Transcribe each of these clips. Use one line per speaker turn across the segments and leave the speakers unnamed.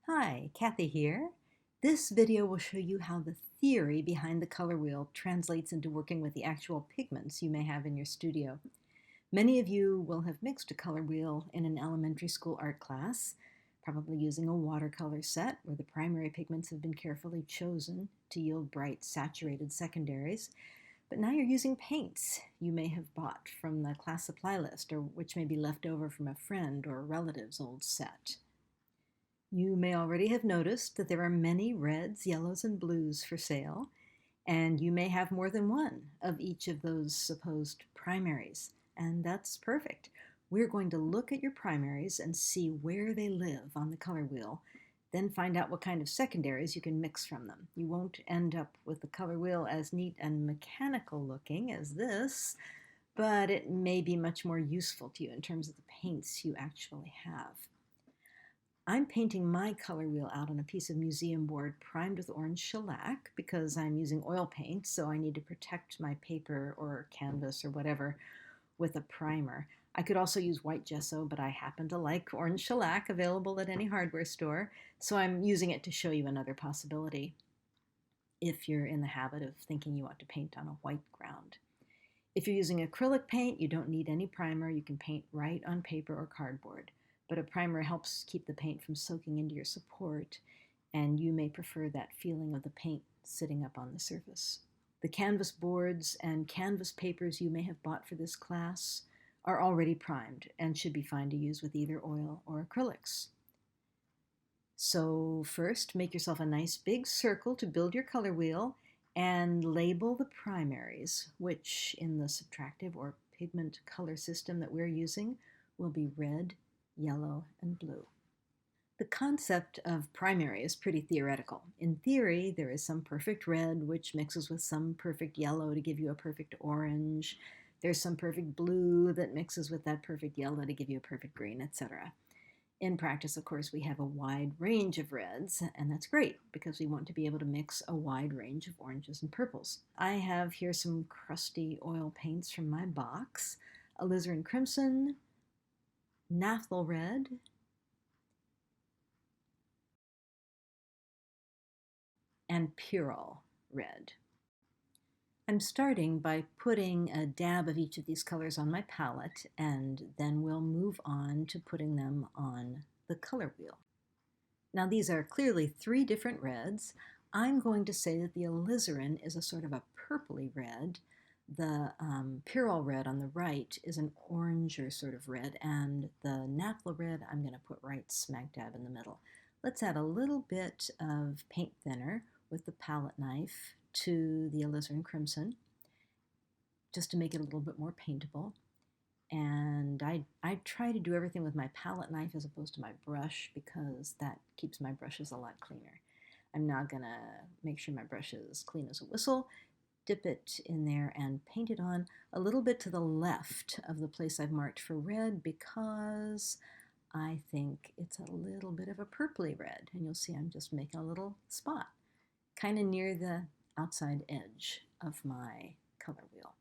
Hi, Kathy here. This video will show you how the theory behind the color wheel translates into working with the actual pigments you may have in your studio. Many of you will have mixed a color wheel in an elementary school art class, probably using a watercolor set where the primary pigments have been carefully chosen to yield bright saturated secondaries. But now you're using paints you may have bought from the class supply list or which may be left over from a friend or a relative's old set. You may already have noticed that there are many reds, yellows, and blues for sale, and you may have more than one of each of those supposed primaries, and that's perfect. We're going to look at your primaries and see where they live on the color wheel, then find out what kind of secondaries you can mix from them. You won't end up with the color wheel as neat and mechanical looking as this, but it may be much more useful to you in terms of the paints you actually have. I'm painting my color wheel out on a piece of museum board primed with orange shellac because I'm using oil paint, so I need to protect my paper or canvas or whatever with a primer. I could also use white gesso, but I happen to like orange shellac available at any hardware store, so I'm using it to show you another possibility if you're in the habit of thinking you want to paint on a white ground. If you're using acrylic paint, you don't need any primer. You can paint right on paper or cardboard. But a primer helps keep the paint from soaking into your support, and you may prefer that feeling of the paint sitting up on the surface. The canvas boards and canvas papers you may have bought for this class are already primed and should be fine to use with either oil or acrylics. So first, make yourself a nice big circle to build your color wheel and label the primaries, which in the subtractive or pigment color system that we're using will be red, yellow, and blue. The concept of primary is pretty theoretical. In theory, there is some perfect red which mixes with some perfect yellow to give you a perfect orange. There's some perfect blue that mixes with that perfect yellow to give you a perfect green, etc. In practice, of course, we have a wide range of reds, and that's great because we want to be able to mix a wide range of oranges and purples. I have here some crusty oil paints from my box: alizarin crimson, naphthol red, and pyrrole red. I'm starting by putting a dab of each of these colors on my palette, and then we'll move on to putting them on the color wheel. Now these are clearly three different reds. I'm going to say that the alizarin is a sort of a purpley red. The pyrrole red on the right is an oranger sort of red, and the naphthol red I'm going to put right smack dab in the middle. Let's add a little bit of paint thinner with the palette knife to the alizarin crimson, just to make it a little bit more paintable. And I try to do everything with my palette knife as opposed to my brush because that keeps my brushes a lot cleaner. I'm now gonna make sure my brush is clean as a whistle, dip it in there and paint it on a little bit to the left of the place I've marked for red because I think it's a little bit of a purpley red, and you'll see I'm just making a little spot kind of near the outside edge of my color wheel.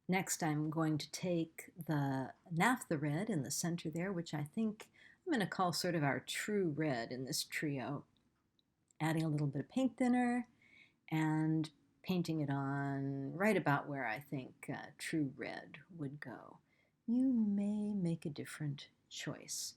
Next, I'm going to take the naphtha red in the center there, which I think I'm going to call sort of our true red in this trio, adding a little bit of paint thinner and painting it on right about where I think true red would go. You may make a different choice.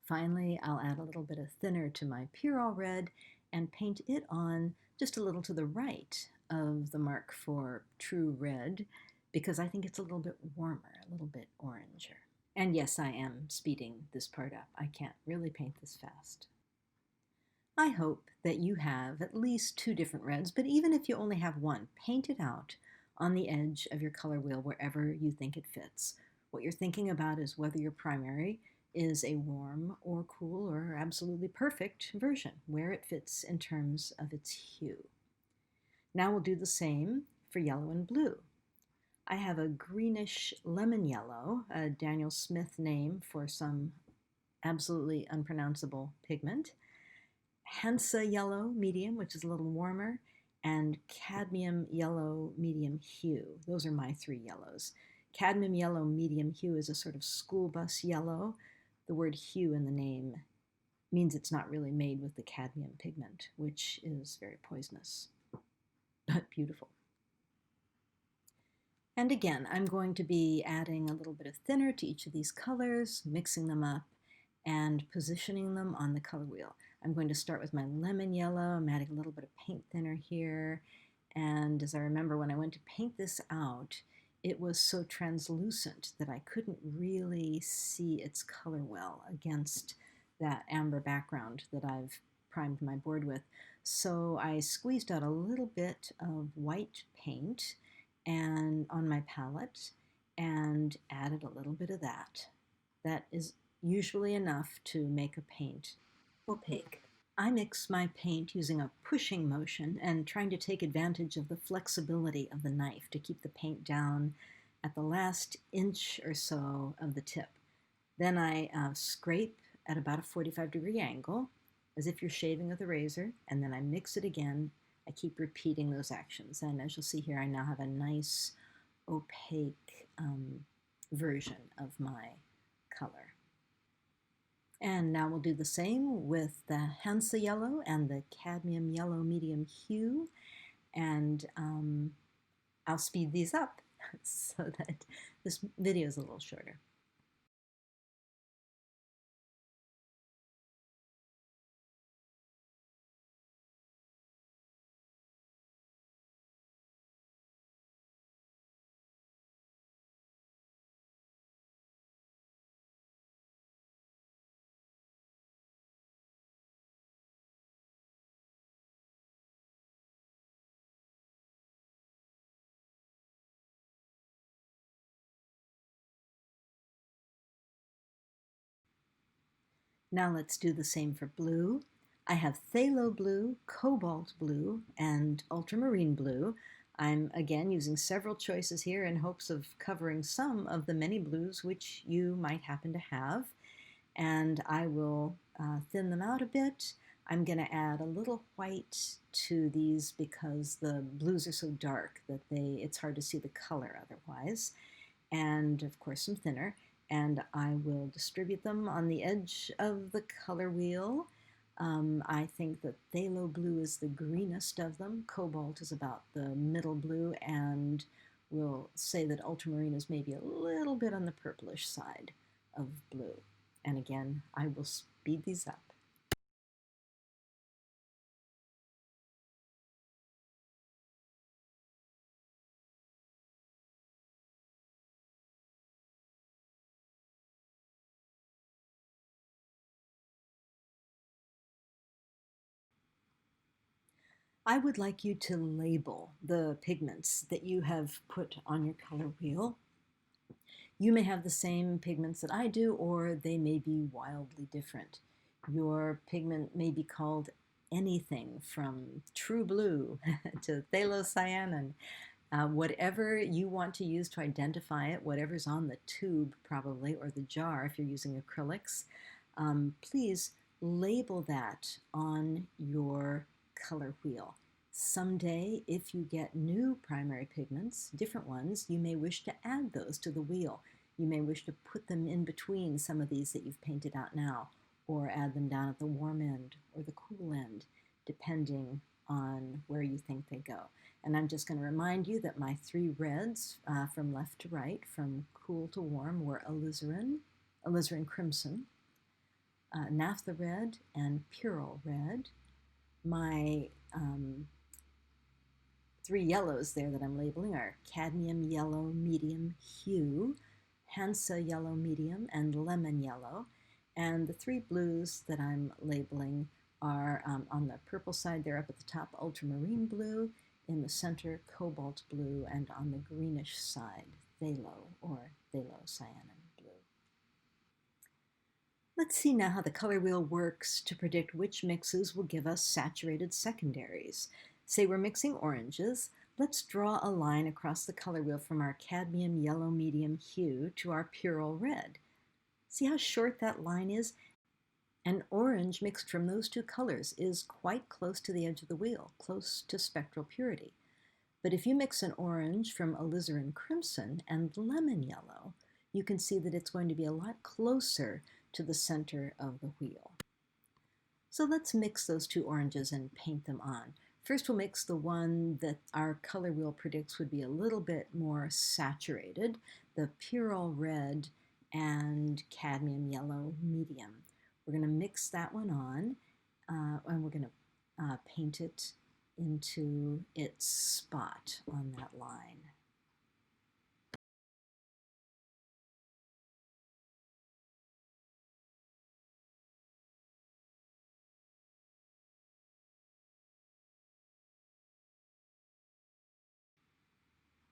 Finally, I'll add a little bit of thinner to my pyrrole red and paint it on just a little to the right of the mark for true red because I think it's a little bit warmer, a little bit oranger. And yes, I am speeding this part up. I can't really paint this fast. I hope that you have at least two different reds, but even if you only have one, paint it out on the edge of your color wheel wherever you think it fits. What you're thinking about is whether your primary is a warm or cool or absolutely perfect version, where it fits in terms of its hue. Now we'll do the same for yellow and blue. I have a greenish lemon yellow, a Daniel Smith name for some absolutely unpronounceable pigment, Hansa yellow medium, which is a little warmer, and cadmium yellow medium hue. Those are my three yellows. Cadmium yellow medium hue is a sort of school bus yellow. The word hue in the name means it's not really made with the cadmium pigment, which is very poisonous, but beautiful. And again, I'm going to be adding a little bit of thinner to each of these colors, mixing them up, and positioning them on the color wheel. I'm going to start with my lemon yellow. I'm adding a little bit of paint thinner here. And as I remember, when I went to paint this out, it was so translucent that I couldn't really see its color well against that amber background that I've primed my board with. So I squeezed out a little bit of white paint and on my palette and added a little bit of that. That is usually enough to make a paint opaque. I mix my paint using a pushing motion and trying to take advantage of the flexibility of the knife to keep the paint down at the last inch or so of the tip. Then I scrape at about a 45-degree angle, as if you're shaving with a razor, and then I mix it again. I keep repeating those actions, and as you'll see here, I now have a nice opaque version of my color. And now we'll do the same with the Hansa yellow and the cadmium yellow medium hue, and I'll speed these up so that this video is a little shorter. Now let's do the same for blue. I have phthalo blue, cobalt blue, and ultramarine blue. I'm again using several choices here in hopes of covering some of the many blues which you might happen to have. And I will thin them out a bit. I'm going to add a little white to these because the blues are so dark that it's hard to see the color otherwise. And of course some thinner. And I will distribute them on the edge of the color wheel. I think that phthalo blue is the greenest of them. Cobalt is about the middle blue, and we'll say that ultramarine is maybe a little bit on the purplish side of blue. And again, I will speed these up. I would like you to label the pigments that you have put on your color wheel. You may have the same pigments that I do, or they may be wildly different. Your pigment may be called anything from true blue to phthalocyanin. Whatever you want to use to identify it, whatever's on the tube probably, or the jar if you're using acrylics, please label that on your color wheel. Someday, if you get new primary pigments, different ones, you may wish to add those to the wheel. You may wish to put them in between some of these that you've painted out now, or add them down at the warm end or the cool end, depending on where you think they go. And I'm just going to remind you that my three reds from left to right, from cool to warm, were alizarin crimson, naphtha red, and pyrrole red. My three yellows there that I'm labeling are cadmium yellow medium hue, Hansa yellow medium, and lemon yellow. And the three blues that I'm labeling are on the purple side, they're up at the top, ultramarine blue, in the center, cobalt blue, and on the greenish side, phthalo or phthalocyanin blue. Let's see now how the color wheel works to predict which mixes will give us saturated secondaries. Say we're mixing oranges. Let's draw a line across the color wheel from our cadmium yellow medium hue to our pyrrole red. See how short that line is? An orange mixed from those two colors is quite close to the edge of the wheel, close to spectral purity. But if you mix an orange from alizarin crimson and lemon yellow, you can see that it's going to be a lot closer to the center of the wheel. So let's mix those two oranges and paint them on. First, we'll mix the one that our color wheel predicts would be a little bit more saturated, the Purell Red and Cadmium Yellow Medium. We're going to mix that one on, and we're going to paint it into its spot on that line.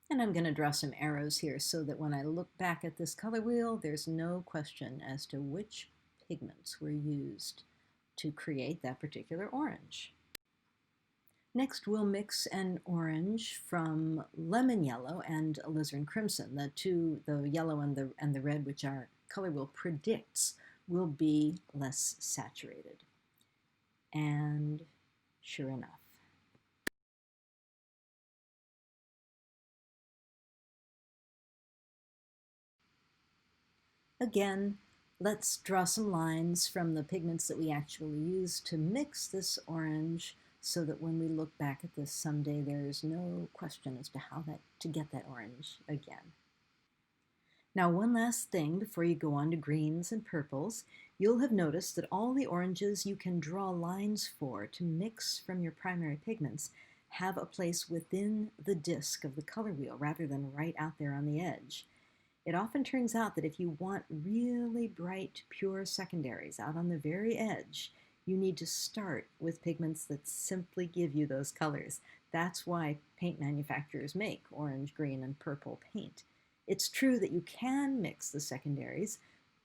And I'm going to draw some arrows here so that when I look back at this color wheel, there's no question as to which pigments were used to create that particular orange. Next, we'll mix an orange from lemon yellow and alizarin crimson, the yellow and the red, which our color wheel predicts will be less saturated. And sure enough. Again, let's draw some lines from the pigments that we actually use to mix this orange so that when we look back at this someday, there's no question as to how to get that orange again. Now, one last thing before you go on to greens and purples, you'll have noticed that all the oranges you can draw lines for to mix from your primary pigments have a place within the disc of the color wheel rather than right out there on the edge. It often turns out that if you want really bright, pure secondaries out on the very edge, you need to start with pigments that simply give you those colors. That's why paint manufacturers make orange, green, and purple paint. It's true that you can mix the secondaries,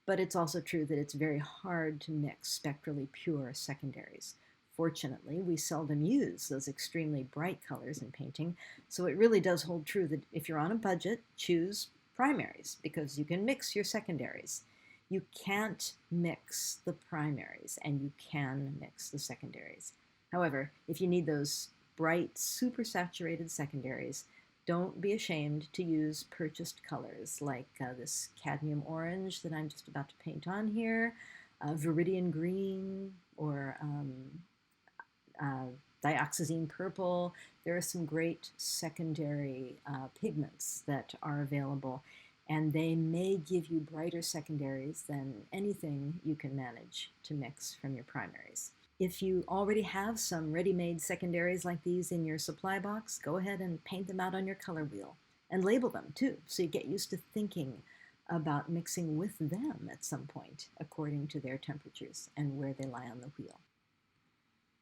but it's also true that it's very hard to mix spectrally pure secondaries. Fortunately, we seldom use those extremely bright colors in painting, so it really does hold true that if you're on a budget, choose primaries because you can mix your secondaries. You can't mix the primaries and you can mix the secondaries. However, if you need those bright, super saturated secondaries, don't be ashamed to use purchased colors like this cadmium orange that I'm just about to paint on here, viridian green, or dioxazine purple. There are some great secondary pigments that are available, and they may give you brighter secondaries than anything you can manage to mix from your primaries. If you already have some ready-made secondaries like these in your supply box, go ahead and paint them out on your color wheel and label them too, so you get used to thinking about mixing with them at some point according to their temperatures and where they lie on the wheel.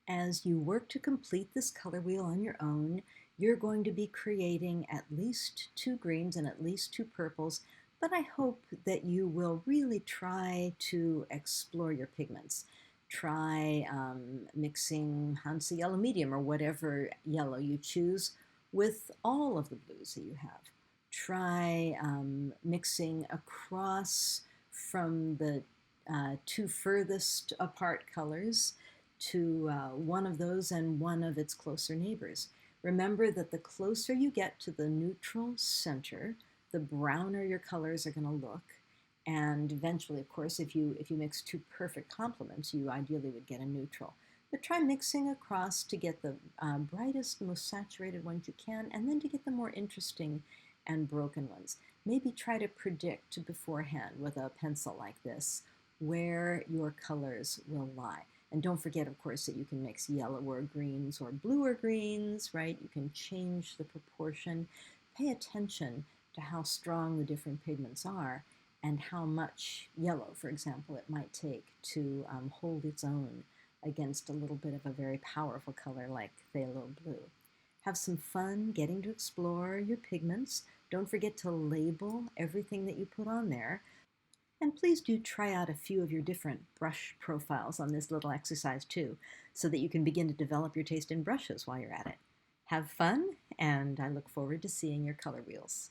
As you work to complete this color wheel on your own, you're going to be creating at least 2 greens and at least 2 purples, but I hope that you will really try to explore your pigments. Try mixing Hansa Yellow Medium or whatever yellow you choose with all of the blues that you have. Try mixing across from the 2 furthest apart colors to one of those and one of its closer neighbors. Remember that the closer you get to the neutral center, the browner your colors are going to look. And eventually, of course, if you mix 2 perfect complements, you ideally would get a neutral. But try mixing across to get the brightest, most saturated ones you can, and then to get the more interesting and broken ones. Maybe try to predict beforehand with a pencil like this where your colors will lie. And don't forget, of course, that you can mix yellower greens or bluer greens, right? You can change the proportion. Pay attention to how strong the different pigments are and how much yellow, for example, it might take to hold its own against a little bit of a very powerful color like phthalo blue. Have some fun getting to explore your pigments. Don't forget to label everything that you put on there. And please do try out a few of your different brush profiles on this little exercise too, so that you can begin to develop your taste in brushes while you're at it. Have fun, and I look forward to seeing your color wheels.